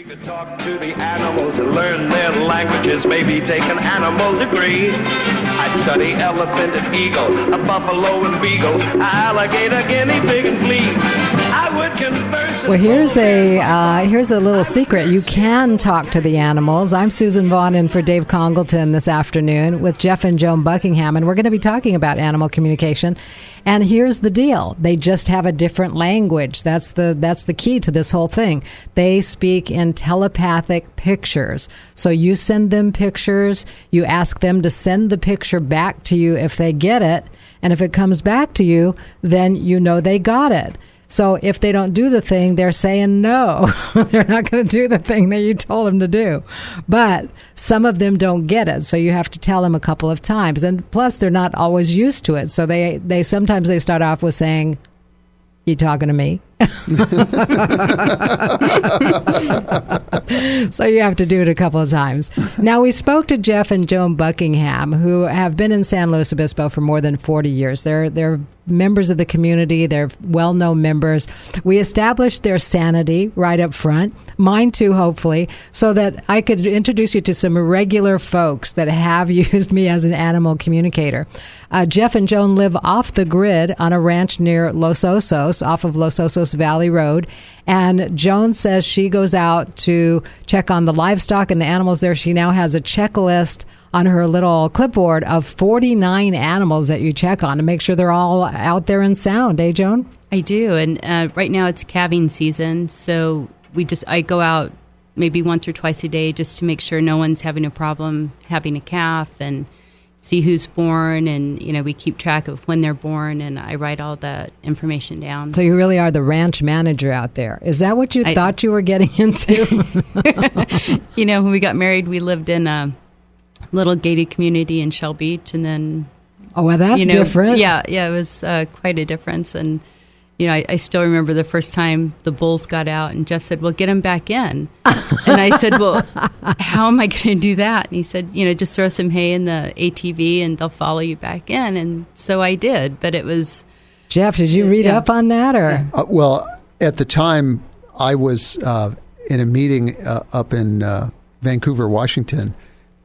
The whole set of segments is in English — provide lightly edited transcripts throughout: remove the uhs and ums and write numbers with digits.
could talk to the animals and learn their languages, maybe take an animal degree. I'd study elephant and eagle, a buffalo and beagle, a alligator, guinea pig and flea. I would converse. Well, here's a little secret. You can talk to the animals. I'm Suzan Vaughn in for Dave Congleton this afternoon with Jeff and Joan Buckingham, and we're going to be talking about animal communication. And here's the deal. They just have a different language. That's the key to this whole thing. They speak in telepathic pictures. So you send them pictures. You ask them to send the picture back to you if they get it. And if it comes back to you, then you know they got it. So if they don't do the thing, they're saying no. They're not going to do the thing that you told them to do. But some of them don't get it, so you have to tell them a couple of times. And plus, they're not always used to it. So they sometimes they start off with saying, "You talking to me?" So you have to do it a couple of times. Now, we spoke to Jeff and Joan Buckingham, who have been in San Luis Obispo for more than 40 years. They're members of the community. They're well-known members. We established their sanity right up front, mine too, hopefully, so that I could introduce you to some regular folks that have used me as an animal communicator. Jeff and Joan live off the grid on a ranch near Los Osos, off of Los Osos Valley Road. And Joan says she goes out to check on the livestock and the animals there. She now has a checklist on her little clipboard of 49 animals that you check on to make sure they're all out there and sound. Eh, Joan? I do. And right now it's calving season. So I go out maybe once or twice a day just to make sure no one's having a problem having a calf and see who's born, and we keep track of when they're born, and I write all that information down. So you really are the ranch manager out there. Is that what you thought you were getting into? When we got married, we lived in a little gated community in Shell Beach, and then that's different. Yeah, it was quite a difference. And I still remember the first time the bulls got out, and Jeff said, "Well, get them back in." And I said, "Well, how am I going to do that?" And he said, "Just throw some hay in the ATV and they'll follow you back in." And so I did, but it was... Jeff, did you read up on that? Or well, at the time, I was in a meeting up in Vancouver, Washington,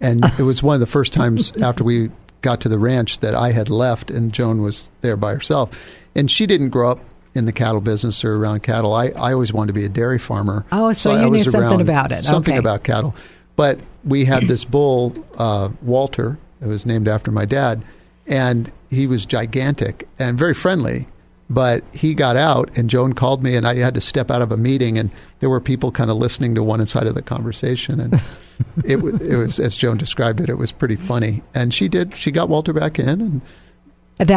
and it was one of the first times after we got to the ranch that I had left, and Joan was there by herself. And she didn't grow up in the cattle business or around cattle. I always wanted to be a dairy farmer. Oh, so you knew something about it. Something about cattle. But we had this bull, Walter, it was named after my dad, and he was gigantic and very friendly. But he got out, and Joan called me, and I had to step out of a meeting, and there were people kind of listening to one side of the conversation. And it was, as Joan described it was pretty funny. And she got Walter back in, and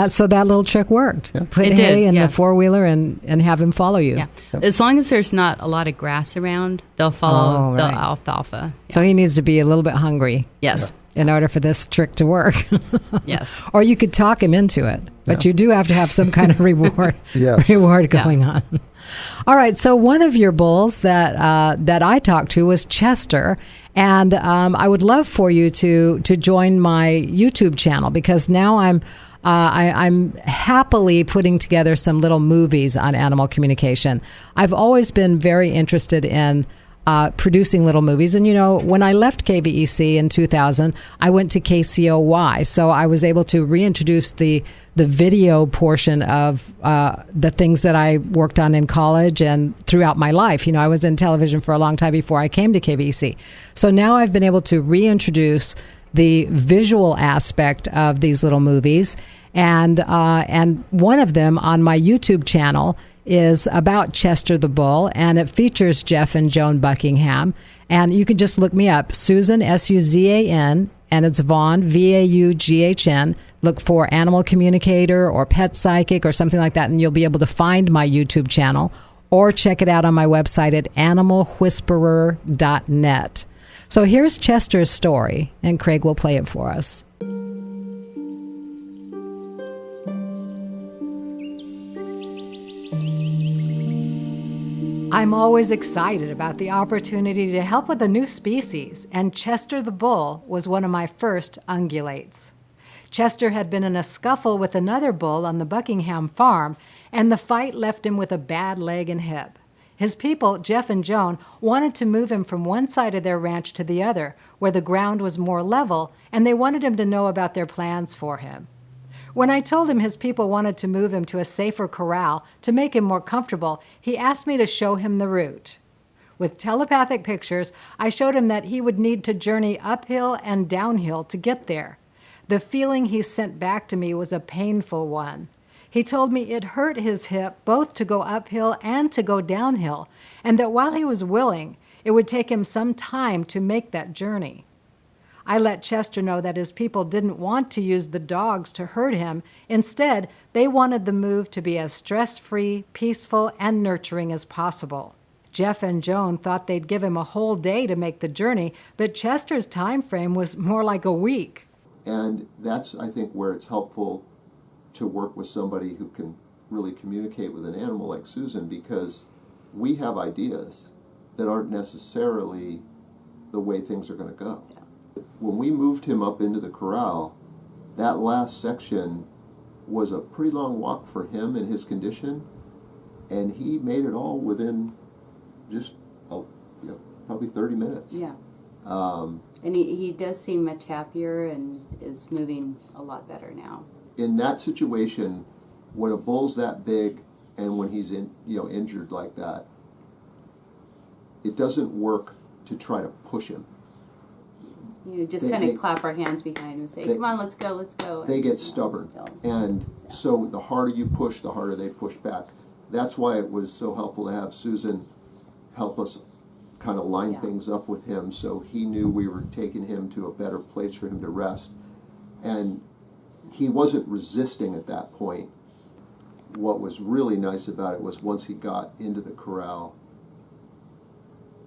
so that little trick worked. Yeah. Put hay in the four-wheeler and have him follow you. Yeah. Yep. As long as there's not a lot of grass around, they'll follow the alfalfa. Yeah. So he needs to be a little bit hungry. Yes. In order for this trick to work. Yes. Or you could talk him into it. But you do have to have some kind of reward going on. All right. So one of your bulls that I talked to was Chester. And I would love for you to join my YouTube channel, because now I'm happily putting together some little movies on animal communication. I've always been very interested in producing little movies. And, when I left KVEC in 2000, I went to KCOY. So I was able to reintroduce the video portion of the things that I worked on in college and throughout my life. I was in television for a long time before I came to KVEC. So now I've been able to reintroduce the visual aspect of these little movies. And one of them on my YouTube channel is about Chester the Bull, and it features Jeff and Joan Buckingham. And you can just look me up, Suzan, Suzan, and it's Vaughn, Vaughn. Look for Animal Communicator or Pet Psychic or something like that, and you'll be able to find my YouTube channel, or check it out on my website at animalwhisperer.net. So here's Chester's story, and Craig will play it for us. I'm always excited about the opportunity to help with a new species, and Chester the Bull was one of my first ungulates. Chester had been in a scuffle with another bull on the Buckingham farm, and the fight left him with a bad leg and hip. His people, Jeff and Joan, wanted to move him from one side of their ranch to the other, where the ground was more level, and they wanted him to know about their plans for him. When I told him his people wanted to move him to a safer corral to make him more comfortable, he asked me to show him the route. With telepathic pictures, I showed him that he would need to journey uphill and downhill to get there. The feeling he sent back to me was a painful one. He told me it hurt his hip both to go uphill and to go downhill, and that while he was willing, it would take him some time to make that journey. I let Chester know that his people didn't want to use the dogs to hurt him. Instead, they wanted the move to be as stress-free, peaceful, and nurturing as possible. Jeff and Joan thought they'd give him a whole day to make the journey, but Chester's time frame was more like a week. And that's, I think, where it's helpful to work with somebody who can really communicate with an animal like Suzan, because we have ideas that aren't necessarily the way things are going to go. Yeah. When we moved him up into the corral, that last section was a pretty long walk for him in his condition, and he made it all within just probably 30 minutes. Yeah. And he does seem much happier and is moving a lot better now. In that situation, when a bull's that big and when he's injured like that, it doesn't work to try to push him. You just kind of clap our hands behind him and say, come on, let's go, let's go. They get stubborn. And so the harder you push, the harder they push back. That's why it was so helpful to have Suzan help us kind of line things up with him, so he knew we were taking him to a better place for him to rest. And he wasn't resisting at that point. What was really nice about it was once he got into the corral,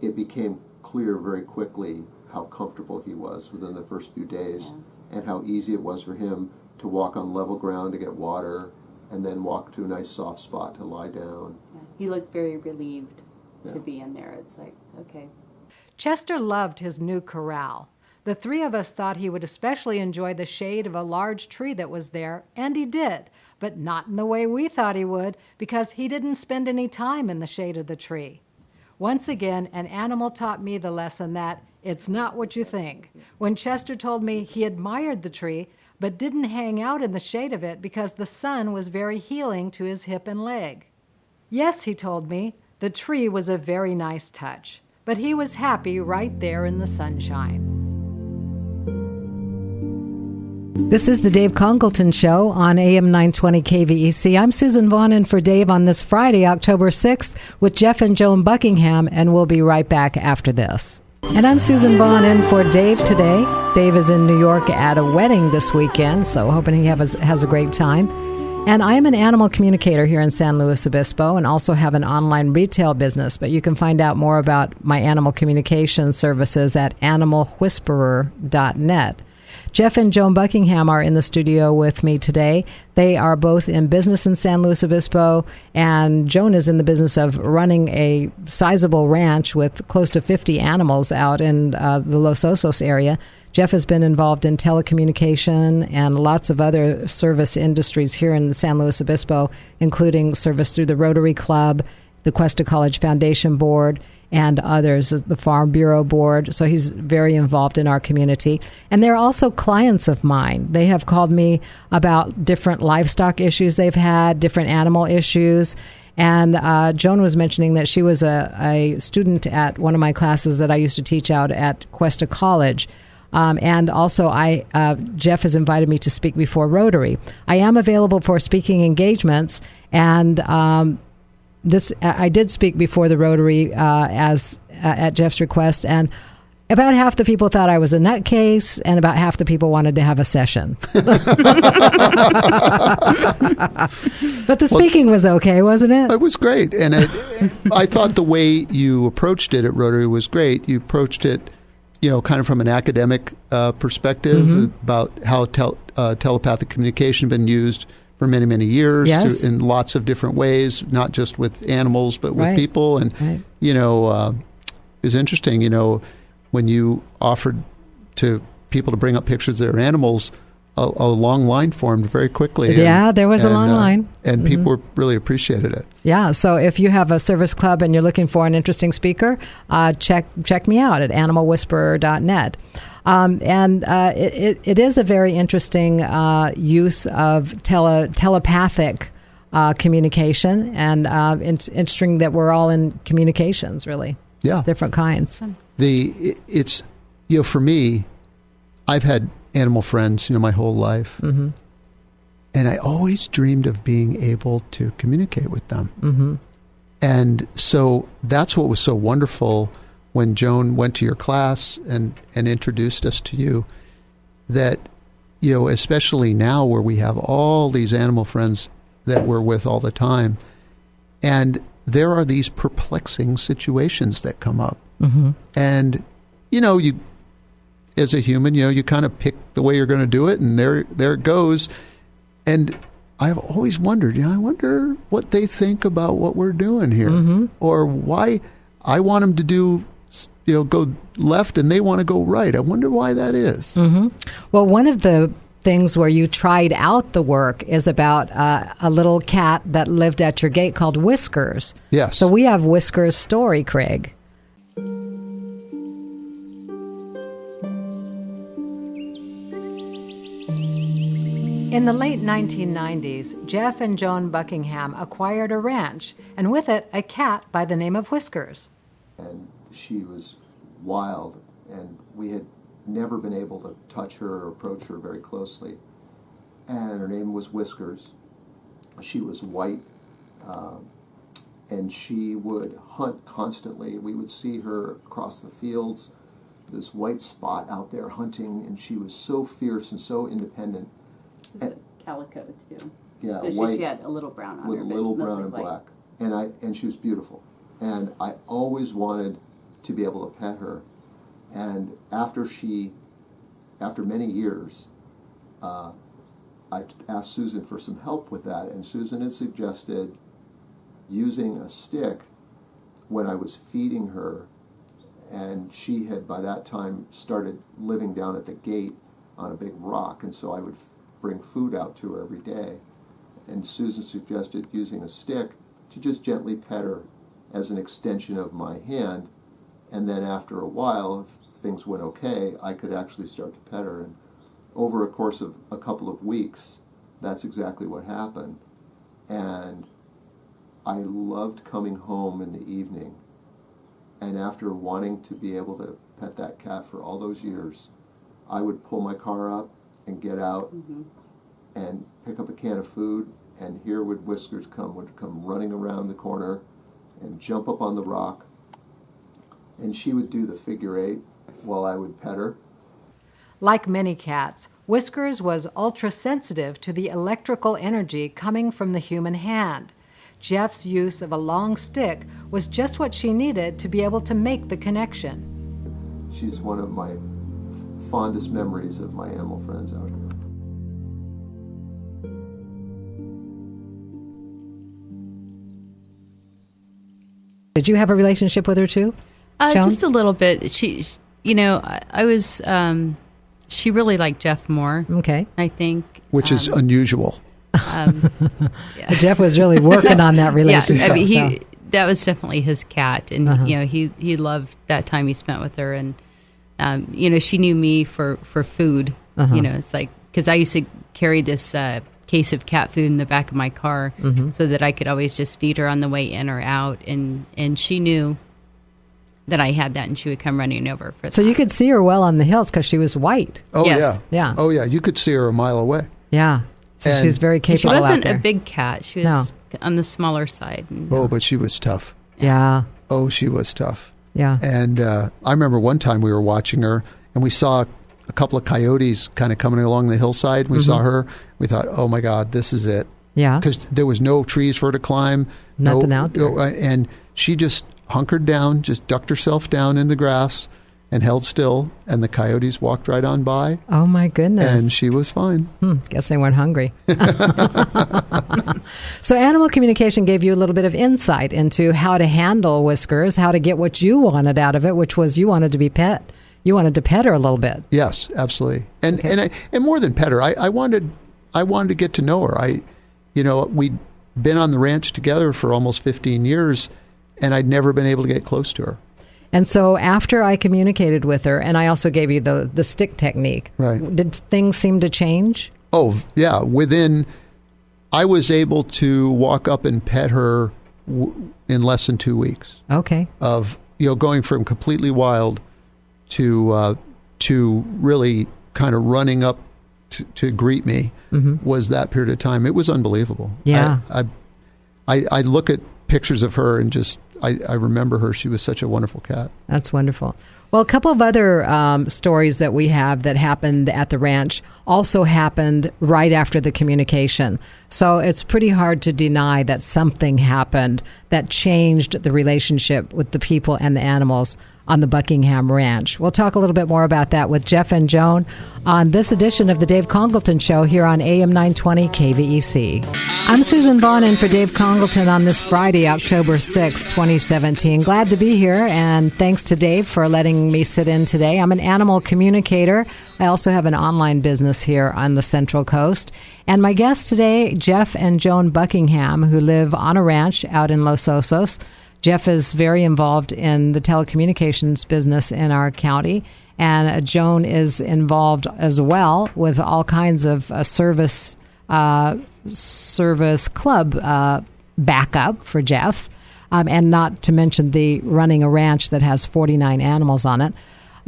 it became clear very quickly how comfortable he was within the first few days, and how easy it was for him to walk on level ground to get water and then walk to a nice soft spot to lie down. Yeah. He looked very relieved to be in there. It's like, okay. Chester loved his new corral. The three of us thought he would especially enjoy the shade of a large tree that was there, and he did, but not in the way we thought he would, because he didn't spend any time in the shade of the tree. Once again, an animal taught me the lesson that it's not what you think. When Chester told me he admired the tree, but didn't hang out in the shade of it because the sun was very healing to his hip and leg. Yes, he told me, the tree was a very nice touch, but he was happy right there in the sunshine. This is the Dave Congleton Show on AM 920 KVEC. I'm Suzan Vaughn in for Dave on this Friday, October 6th, with Jeff and Joan Buckingham, and we'll be right back after this. And I'm Suzan Vaughn in for Dave today. Dave is in New York at a wedding this weekend, so hoping he has a great time. And I am an animal communicator here in San Luis Obispo and also have an online retail business, but you can find out more about my animal communication services at animalwhisperer.net. Jeff and Joan Buckingham are in the studio with me today. They are both in business in San Luis Obispo, and Joan is in the business of running a sizable ranch with close to 50 animals out in the Los Osos area. Jeff has been involved in telecommunication and lots of other service industries here in San Luis Obispo, including service through the Rotary Club, the Cuesta College Foundation Board, and others, the Farm Bureau Board. So he's very involved in our community. And they're also clients of mine. They have called me about different livestock issues they've had, different animal issues. And Joan was mentioning that she was a student at one of my classes that I used to teach out at Cuesta College. And also, Jeff has invited me to speak before Rotary. I am available for speaking engagements, and I did speak before the Rotary at Jeff's request, and about half the people thought I was a nutcase, and about half the people wanted to have a session. But the speaking was okay, wasn't it? It was great, and I thought the way you approached it at Rotary was great. You approached it, kind of from an academic perspective about how telepathic communication has been used for many, many years in lots of different ways, not just with animals, but with people. And, it was interesting, when you offered to people to bring up pictures of their animals, a long line formed very quickly. Yeah, there was a long line. And people really appreciated it. Yeah, so if you have a service club and you're looking for an interesting speaker, check me out at animalwhisperer.net. It is a very interesting use of telepathic communication, and it's interesting that we're all in communications, really. Yeah. Different kinds. It's, for me, I've had animal friends, my whole life. Mm-hmm. And I always dreamed of being able to communicate with them. Mm-hmm. And so that's what was so wonderful when Joan went to your class and introduced us to you, that, especially now where we have all these animal friends that we're with all the time, and there are these perplexing situations that come up. Mm-hmm. And, you as a human, you kind of pick the way you're going to do it, and there it goes. And I've always wondered, I wonder what they think about what we're doing here, mm-hmm. or why I want them to do, go left and they want to go right. I wonder why that is. Mm-hmm. Well, one of the things where you tried out the work is about a little cat that lived at your gate called Whiskers. Yes. So we have Whiskers' story, Craig. In the late 1990s, Jeff and Joan Buckingham acquired a ranch, and with it, a cat by the name of Whiskers. And she was wild, and we had never been able to touch her or approach her very closely. And her name was Whiskers. She was white, and she would hunt constantly. We would see her across the fields, this white spot out there hunting, and she was so fierce and so independent. It's a calico too. Yeah, so white, she had a little brown on with her, a but little brown mostly and white. black, and she was beautiful. And I always wanted to be able to pet her. And after many years, I asked Susan for some help with that, and Susan had suggested using a stick when I was feeding her, and she had by that time started living down at the gate on a big rock, and so I would bring food out to her every day. And Susan suggested using a stick to just gently pet her as an extension of my hand, and then after a while, if things went okay, I could actually start to pet her. And over a course of a couple of weeks, that's exactly what happened. And I loved coming home in the evening, and after wanting to be able to pet that cat for all those years, I would pull my car up and get out and pick up a can of food, and here would Whiskers would come running around the corner and jump up on the rock, and she would do the figure eight while I would pet her. Like many cats, Whiskers was ultra-sensitive to the electrical energy coming from the human hand. Jeff's use of a long stick was just what she needed to be able to make the connection. She's one of my fondest memories of my animal friends out here. Did you have a relationship with her too? Just a little bit. She really liked Jeff more. Okay. I think. Which is unusual. Yeah. Jeff was really working on that relationship. Yeah, I mean, that was definitely his cat, and he loved that time he spent with her, and she knew me for food. It's like, because I used to carry this case of cat food in the back of my car, so that I could always just feed her on the way in or out, and she knew that I had that, and she would come running over for that. So you could see her well on the hills because she was white. Oh, yes. Yeah. Oh, yeah. You could see her a mile away. Yeah. So she's very capable. She wasn't out there. a big cat. She was on the smaller side. Oh, but she was tough. Yeah. Oh, she was tough. Yeah. And I remember one time we were watching her, and we saw a couple of coyotes kind of coming along the hillside. We saw her. We thought, oh, my God, this is it. Yeah. Because there was no trees for her to climb. Nothing out there. And she just hunkered down, just ducked herself down in the grass and held still, and the coyotes walked right on by. Oh, my goodness. And she was fine. Guess they weren't hungry. So animal communication gave you a little bit of insight into how to handle Whiskers, how to get what you wanted out of it, which was you wanted to be pet. You wanted to pet her a little bit. Yes, absolutely. And more than pet her, I wanted to get to know her. We'd been on the ranch together for almost 15 years, and I'd never been able to get close to her. And so after I communicated with her, and I also gave you the stick technique, right? Did things seem to change? Oh, yeah. I was able to walk up and pet her in less than 2 weeks. Okay. Of going from completely wild to really kind of running up to greet me was that period of time. It was unbelievable. Yeah. I look at pictures of her and just I remember her. She was such a wonderful cat. That's wonderful. Well, a couple of other stories that we have that happened at the ranch also happened right after the communication. So it's pretty hard to deny that something happened that changed the relationship with the people and the animals on the Buckingham Ranch. We'll talk a little bit more about that with Jeff and Joan on this edition of the Dave Congleton Show here on AM 920 KVEC. I'm Suzan Vaughn in for Dave Congleton on this Friday, October 6, 2017. Glad to be here, and thanks to Dave for letting me sit in today. I'm an animal communicator. I also have an online business here on the Central Coast. And my guests today, Jeff and Joan Buckingham, who live on a ranch out in Los Osos. Jeff is very involved in the telecommunications business in our county, and Joan is involved as well with all kinds of service club backup for Jeff, and not to mention the running a ranch that has 49 animals on it.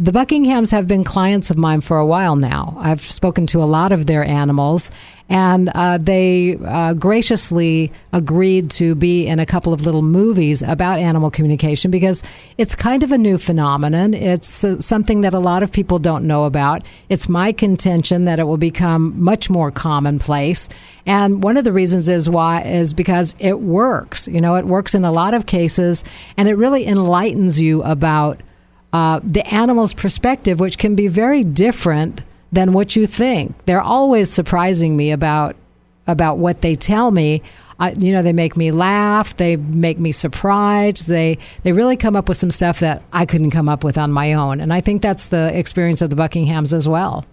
The Buckinghams have been clients of mine for a while now. I've spoken to a lot of their animals, and they graciously agreed to be in a couple of little movies about animal communication because it's kind of a new phenomenon. It's something that a lot of people don't know about. It's my contention that it will become much more commonplace. And one of the reasons is because it works. It works in a lot of cases, and it really enlightens you about the animal's perspective, which can be very different than what you think. They're always surprising me about what they tell me. They make me laugh. They make me surprised. They really come up with some stuff that I couldn't come up with on my own. And I think that's the experience of the Buckinghams as well.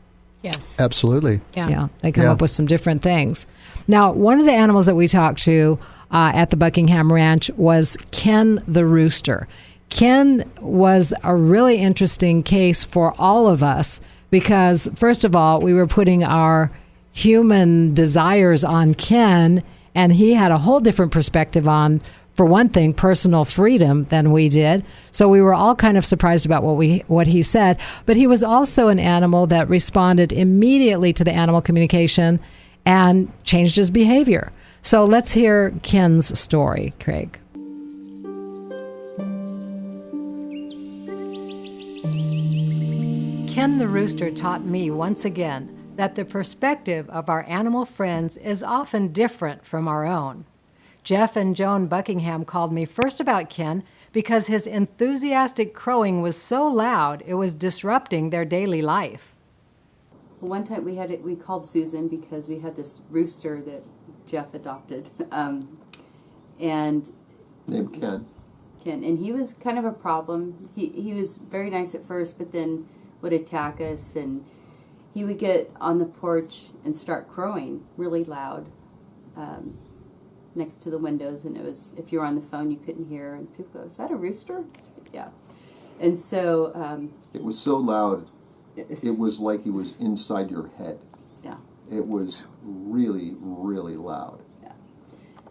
Yes. Absolutely. Yeah. They come up with some different things. Now, one of the animals that we talked to at the Buckingham Ranch was Ken the rooster. Ken was a really interesting case for all of us because, first of all, we were putting our human desires on Ken, and he had a whole different perspective on, for one thing, personal freedom than we did. So we were all kind of surprised about what he said. But he was also an animal that responded immediately to the animal communication and changed his behavior. So let's hear Ken's story, Craig. Ken the rooster taught me once again that the perspective of our animal friends is often different from our own. Jeff and Joan Buckingham called me first about Ken because his enthusiastic crowing was so loud it was disrupting their daily life. One time we called Susan because we had this rooster that Jeff adopted, and named Ken. And he was kind of a problem. He was very nice at first, but then would attack us, and he would get on the porch and start crowing really loud next to the windows, and it was, if you were on the phone you couldn't hear, and people go, "Is that a rooster?" Yeah. And so it was so loud it was like he was inside your head. Yeah. It was really, really loud. Yeah.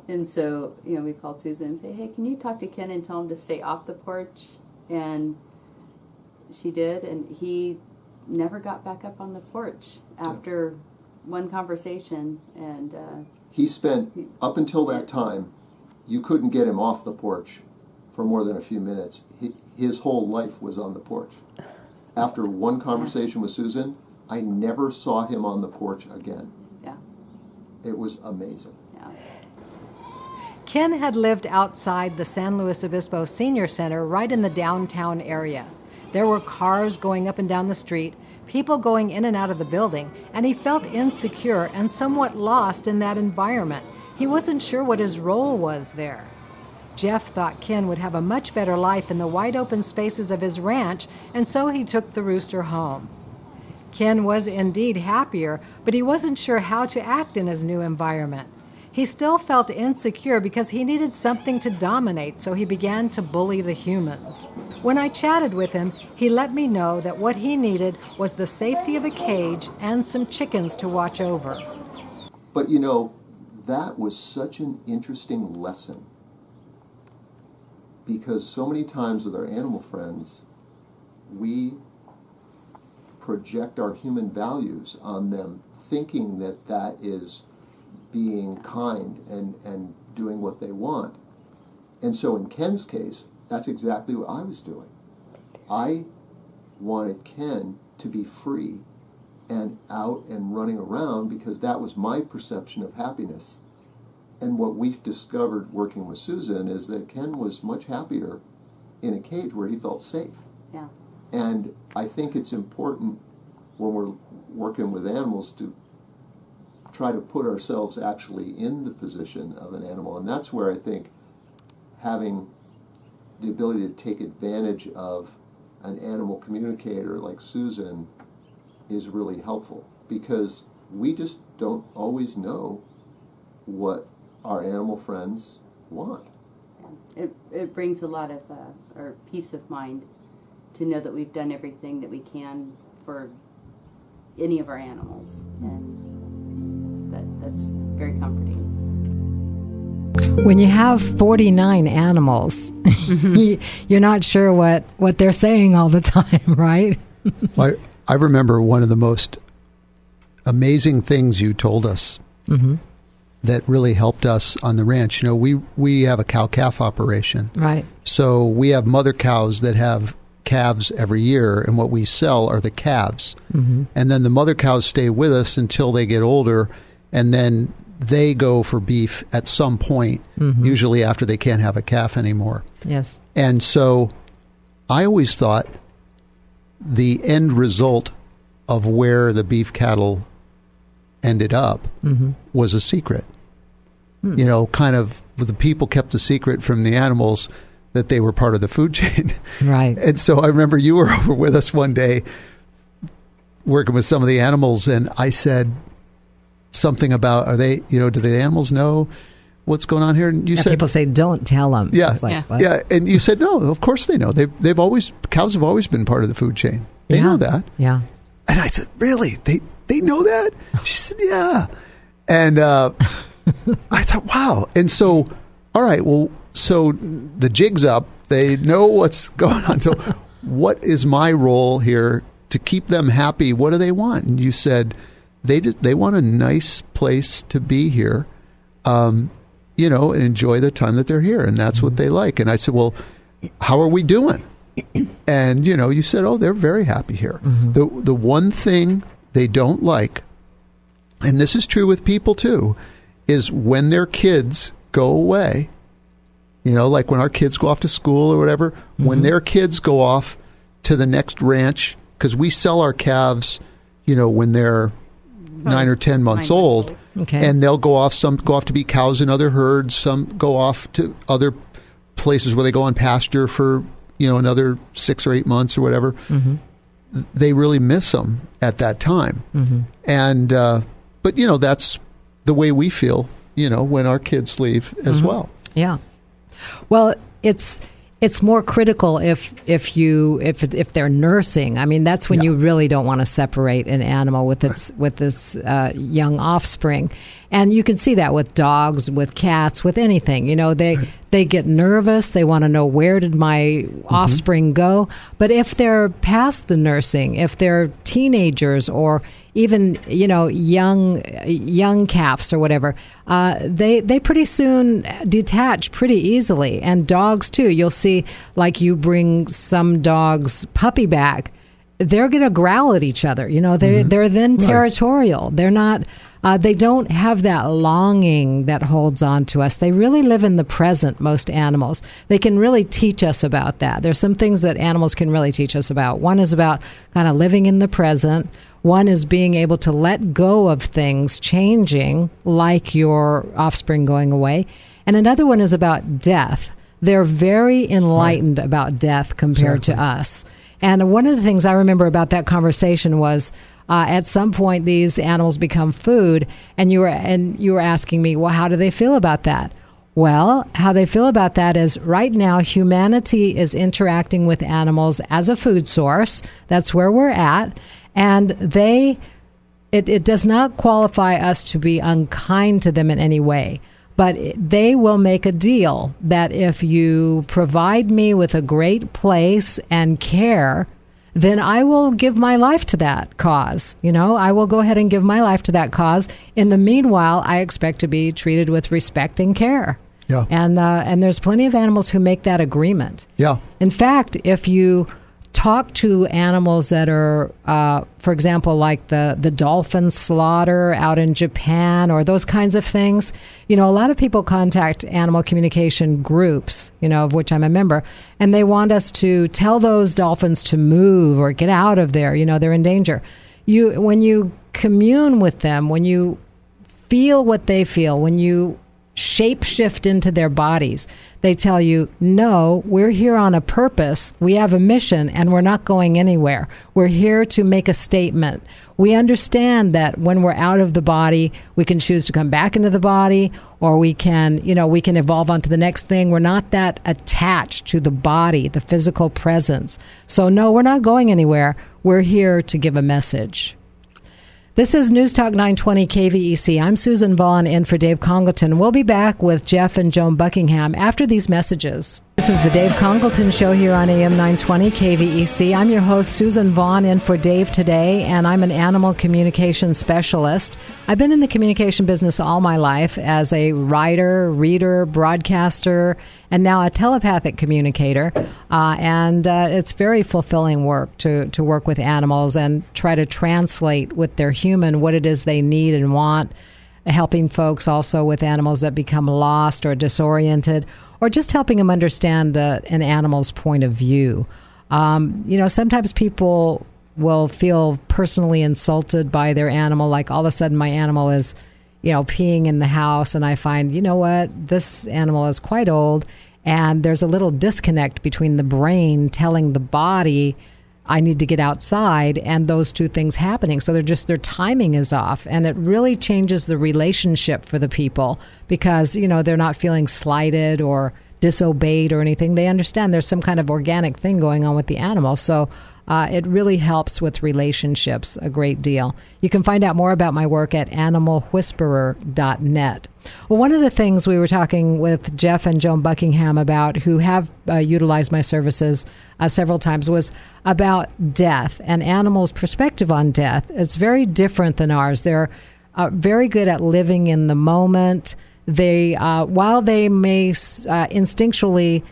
And so we called Susan and say, "Hey, can you talk to Ken and tell him to stay off the porch?" And she did, and he never got back up on the porch after one conversation. And he spent, up until that time, you couldn't get him off the porch for more than a few minutes. His whole life was on the porch. After one conversation with Susan, I never saw him on the porch again. Yeah. It was amazing. Yeah. Ken had lived outside the San Luis Obispo Senior Center right in the downtown area. There were cars going up and down the street, people going in and out of the building, and he felt insecure and somewhat lost in that environment. He wasn't sure what his role was there. Jeff thought Ken would have a much better life in the wide open spaces of his ranch, and so he took the rooster home. Ken was indeed happier, but he wasn't sure how to act in his new environment. He still felt insecure because he needed something to dominate, so he began to bully the humans. When I chatted with him, he let me know that what he needed was the safety of a cage and some chickens to watch over. But that was such an interesting lesson, because so many times with our animal friends, we project our human values on them, thinking that that is being kind and doing what they want. And so in Ken's case, that's exactly what I was doing. I wanted Ken to be free and out and running around because that was my perception of happiness. And what we've discovered working with Suzan is that Ken was much happier in a cage where he felt safe. Yeah. And I think it's important when we're working with animals to try to put ourselves actually in the position of an animal. And that's where I think having the ability to take advantage of an animal communicator like Suzan is really helpful, because we just don't always know what our animal friends want. It brings a lot of or peace of mind to know that we've done everything that we can for any of our animals, and that's very comforting. When you have 49 animals, you're not sure what they're saying all the time, right? I remember one of the most amazing things you told us that really helped us on the ranch. We have a cow-calf operation. Right. So we have mother cows that have calves every year, and what we sell are the calves. And then the mother cows stay with us until they get older, and then they go for beef at some point, usually after they can't have a calf anymore. Yes. And so I always thought the end result of where the beef cattle ended up was a secret. Kind of the people kept the secret from the animals that they were part of the food chain. Right. And so I remember you were over with us one day working with some of the animals, and I said something about, do the animals know what's going on here? And you said, people say, don't tell them. Yeah. What? And you said, no, of course they know. Cows have always been part of the food chain. They know that. Yeah. And I said, really? They know that? She said, yeah. And I thought, wow. And so, all right, well, so the jig's up. They know what's going on. So what is my role here to keep them happy? What do they want? And you said they want a nice place to be here, and enjoy the time that they're here. And that's what they like. And I said, well, how are we doing? And, you said, oh, they're very happy here. The one thing they don't like, and this is true with people too, is when their kids go away, like when our kids go off to school or whatever, when their kids go off to the next ranch, because we sell our calves, when they're 9 or 10 months old, and they'll go off, some go off to be cows in other herds, some go off to other places where they go on pasture for, another 6 or 8 months or whatever. They really miss them at that time. And, but, that's the way we feel, when our kids leave as well. Yeah. Well, it's more critical if they're nursing. I mean, that's when you really don't want to separate an animal with its young offspring. And you can see that with dogs, with cats, with anything. They get nervous. They want to know, where did my offspring go? But if they're past the nursing, if they're teenagers or even young calves or whatever, they pretty they detach pretty easily. And dogs too. You'll see, like, you bring some dogs puppy back, they're going to growl at each other. They're then territorial. They're not. They don't have that longing that holds on to us. They really live in the present, most animals. They can really teach us about that. There's some things that animals can really teach us about. One is about kind of living in the present. One is being able to let go of things changing, like your offspring going away. And another one is about death. They're very enlightened about death compared to us. And one of the things I remember about that conversation was at some point these animals become food, and you were asking me, well, how do they feel about that? Well, how they feel about that is right now humanity is interacting with animals as a food source. That's where we're at. And it does not qualify us to be unkind to them in any way. But they will make a deal that if you provide me with a great place and care, then I will give my life to that cause. I will go ahead and give my life to that cause. In the meanwhile, I expect to be treated with respect and care. Yeah. And there's plenty of animals who make that agreement. Yeah. In fact, if you talk to animals that are, for example, like the dolphin slaughter out in Japan or those kinds of things, a lot of people contact animal communication groups, of which I'm a member, and they want us to tell those dolphins to move or get out of there. They're in danger. When you commune with them, when you feel what they feel, when you shape-shift into their bodies, they tell you, no, we're here on a purpose, we have a mission, and we're not going anywhere. We're here to make a statement. We understand that when we're out of the body, we can choose to come back into the body, or we can evolve onto the next thing. We're not that attached to the body, the physical presence. So no, we're not going anywhere. We're here to give a message. This is News Talk 920 KVEC. I'm Suzan Vaughn in for Dave Congleton. We'll be back with Jeff and Joan Buckingham after these messages. This is the Dave Congleton Show here on AM 920 KVEC. I'm your host, Suzan Vaughn, in for Dave today, and I'm an animal communication specialist. I've been in the communication business all my life as a writer, reader, broadcaster, and now a telepathic communicator. And it's very fulfilling work to work with animals and try to translate with their human what it is they need and want, helping folks also with animals that become lost or disoriented, or just helping them understand an animal's point of view. Sometimes people will feel personally insulted by their animal, like all of a sudden my animal is, peeing in the house, and I find, this animal is quite old, and there's a little disconnect between the brain telling the body, I need to get outside, and those two things happening. So their timing is off, and it really changes the relationship for the people because, they're not feeling slighted or disobeyed or anything. They understand there's some kind of organic thing going on with the animal. So it really helps with relationships a great deal. You can find out more about my work at animalwhisperer.net. Well, one of the things we were talking with Jeff and Joan Buckingham about, who have utilized my services several times, was about death and animals' perspective on death. It's very different than ours. They're very good at living in the moment. They, while they may instinctually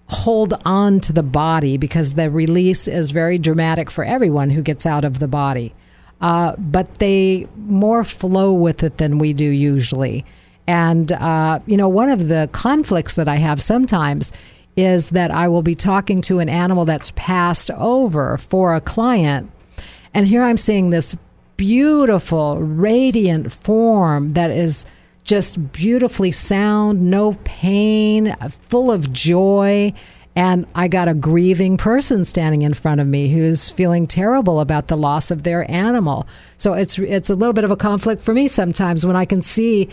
hold on to the body because the release is very dramatic for everyone who gets out of the body, but they more flow with it than we do usually. And, one of the conflicts that I have sometimes is that I will be talking to an animal that's passed over for a client, and here I'm seeing this beautiful, radiant form that is just beautifully sound, no pain, full of joy. And I got a grieving person standing in front of me who's feeling terrible about the loss of their animal. So it's a little bit of a conflict for me sometimes when I can see,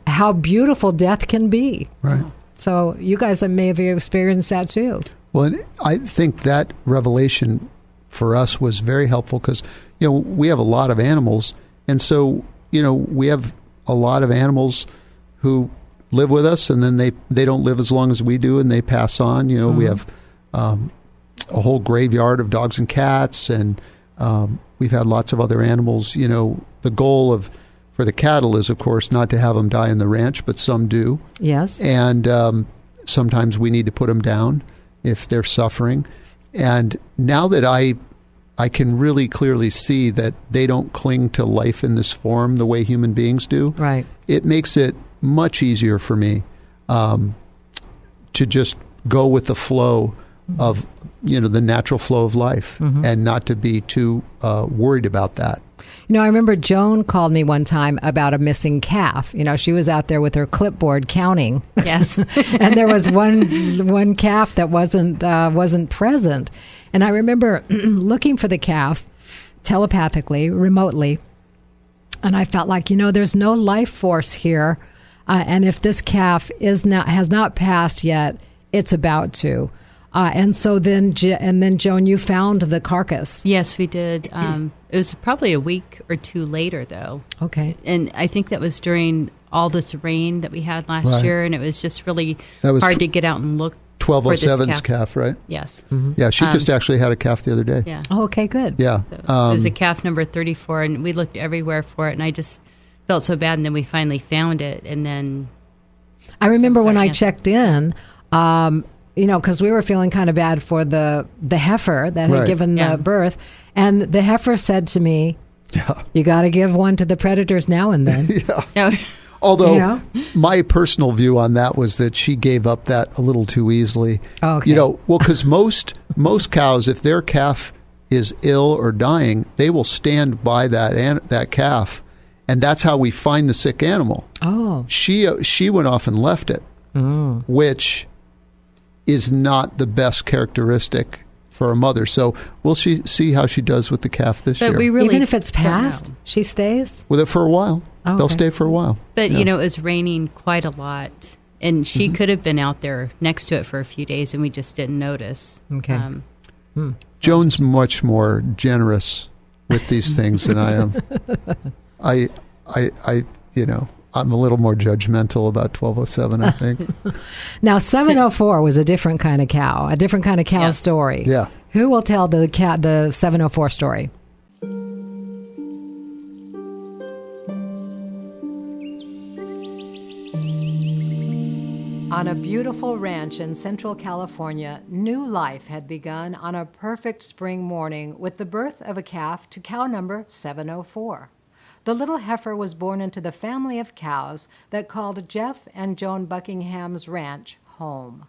how beautiful death can be. Right. So you guys may have experienced that too. Well, I think that revelation for us was very helpful because, we have a lot of animals. And so, we have a lot of animals who live with us, and then they don't live as long as we do, and they pass on. We have a whole graveyard of dogs and cats, and we've had lots of other animals. The goal for the cattle is, of course, not to have them die in the ranch, but some do. Yes. And sometimes we need to put them down if they're suffering. And now that I can really clearly see that they don't cling to life in this form the way human beings do. Right. It makes it much easier for me to just go with the flow of, the natural flow of life and not to be too worried about that. You know, I remember Joan called me one time about a missing calf. You know, she was out there with her clipboard counting. Yes. And there was one calf that wasn't present. And I remember looking for the calf telepathically, remotely. And I felt like, you know, there's no life force here. And if this calf has not passed yet, it's about to. And so then Joan, you found the carcass. Yes, we did. It was probably a week or two later, though. Okay. And I think that was during all this rain that we had last year, and it was just really hard to get out and look. 1207's calf, right? Yes. Mm-hmm. Yeah, she just actually had a calf the other day. Yeah. Oh, okay, good. Yeah. So it was a calf number 34, and we looked everywhere for it, and I just felt so bad, and then we finally found it, and then... I remember when I checked in... you know, because we were feeling kind of bad for the heifer that had given birth. And the heifer said to me, you got to give one to the predators now and then. Although my personal view on that was that she gave up that a little too easily. Okay. You know, well, because most cows, if their calf is ill or dying, they will stand by that calf. And that's how we find the sick animal. Oh. She went off and left it, which... is not the best characteristic for a mother. So we'll see how she does with the calf this year. Even if it's passed, she stays? With it for a while. Okay. They'll stay for a while. But, you know, it was raining quite a lot. And she could have been out there next to it for a few days, and we just didn't notice. Okay. Joan's much more generous with these things than I am. I you know, I'm a little more judgmental about 1207, I think. Now, 704 was a different kind of cow, story. Yeah. Who will tell the 704 story? On a beautiful ranch in Central California, new life had begun on a perfect spring morning with the birth of a calf to cow number 704. The little heifer was born into the family of cows that called Jeff and Joan Buckingham's ranch home.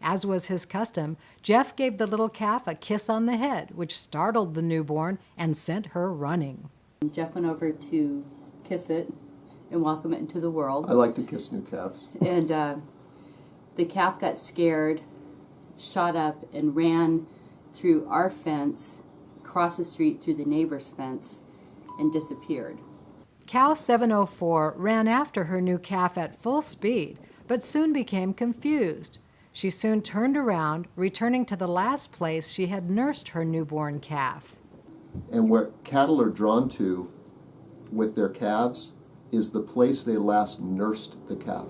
As was his custom, Jeff gave the little calf a kiss on the head, which startled the newborn and sent her running. Jeff went over to kiss it and welcome it into the world. I like to kiss new calves. And the calf got scared, shot up, and ran through our fence, across the street through the neighbor's fence, and disappeared. Cow 704 ran after her new calf at full speed, but soon became confused. She soon turned around, returning to the last place she had nursed her newborn calf. And where cattle are drawn to with their calves is the place they last nursed the calf.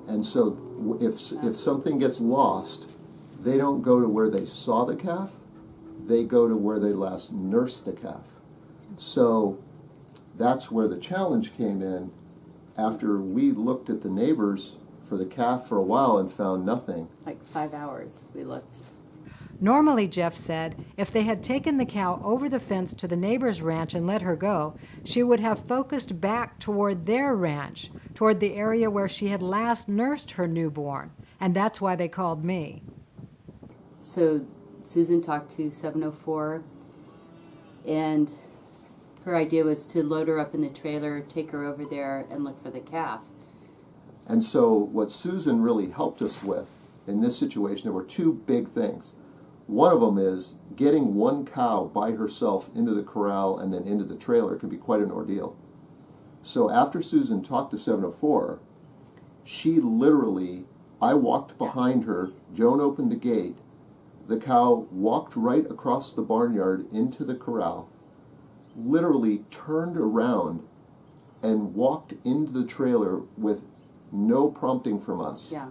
And so if something gets lost, they don't go to where they saw the calf, they go to where they last nursed the calf. So that's where the challenge came in after we looked at the neighbors for the calf for a while and found nothing. Like 5 hours we looked. Normally, Jeff said, if they had taken the cow over the fence to the neighbor's ranch and let her go, she would have focused back toward their ranch, toward the area where she had last nursed her newborn. And that's why they called me. So Susan talked to 704, and her idea was to load her up in the trailer, take her over there, and look for the calf. And so what Susan really helped us with in this situation, there were two big things. One of them is getting one cow by herself into the corral and then into the trailer can be quite an ordeal. So after Susan talked to 704, she literally, I walked behind her, Joan opened the gate, the cow walked right across the barnyard into the corral, literally turned around and walked into the trailer with no prompting from us. Yeah,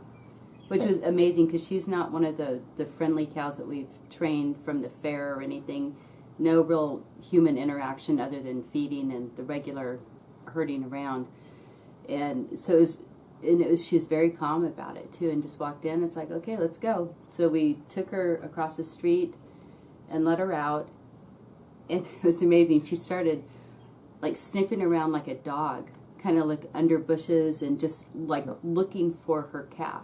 which was amazing because she's not one of the friendly cows that we've trained from the fair or anything. No real human interaction other than feeding and the regular herding around. And so she was very calm about it too, and just walked in. It's like, okay, let's go. So we took her across the street and let her out, and it was amazing. She started like sniffing around like a dog, kind of like under bushes and just like looking for her calf,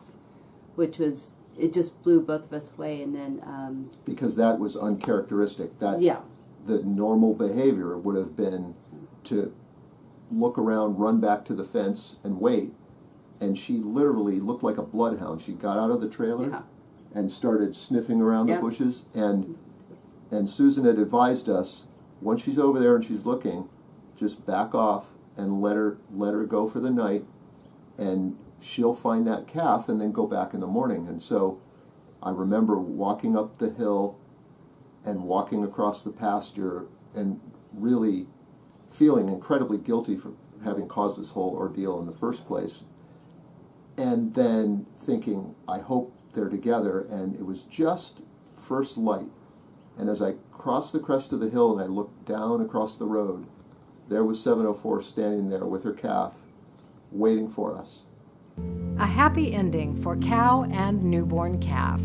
which was, it just blew both of us away. And then because that was uncharacteristic. That the normal behavior would have been to look around, run back to the fence, and wait. And she literally looked like a bloodhound. She got out of the trailer and started sniffing around the bushes. And Susan had advised us, once she's over there and she's looking, just back off and let her go for the night, and she'll find that calf and then go back in the morning. And so I remember walking up the hill and walking across the pasture and really feeling incredibly guilty for having caused this whole ordeal in the first place. And then thinking, I hope they're together. And it was just first light. And as I crossed the crest of the hill and I looked down across the road, there was 704 standing there with her calf, waiting for us. A happy ending for cow and newborn calf.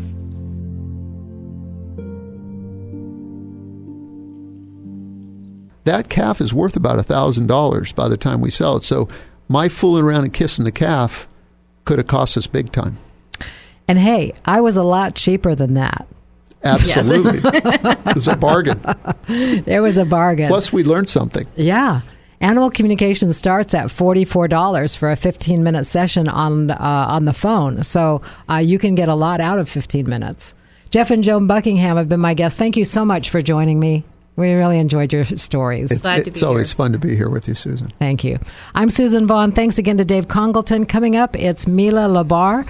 That calf is worth about $1,000 by the time we sell it. So my fooling around and kissing the calf could have cost us big time. And hey, I was a lot cheaper than that. Absolutely. It was a bargain. It was a bargain. Plus, we learned something. Yeah. Animal communication starts at $44 for a 15-minute session on the phone. So you can get a lot out of 15 minutes. Jeff and Joan Buckingham have been my guests. Thank you so much for joining me. We really enjoyed your stories. It's always fun to be here with you, Susan. Thank you. I'm Suzan Vaughn. Thanks again to Dave Congleton. Coming up, it's Mila Labar.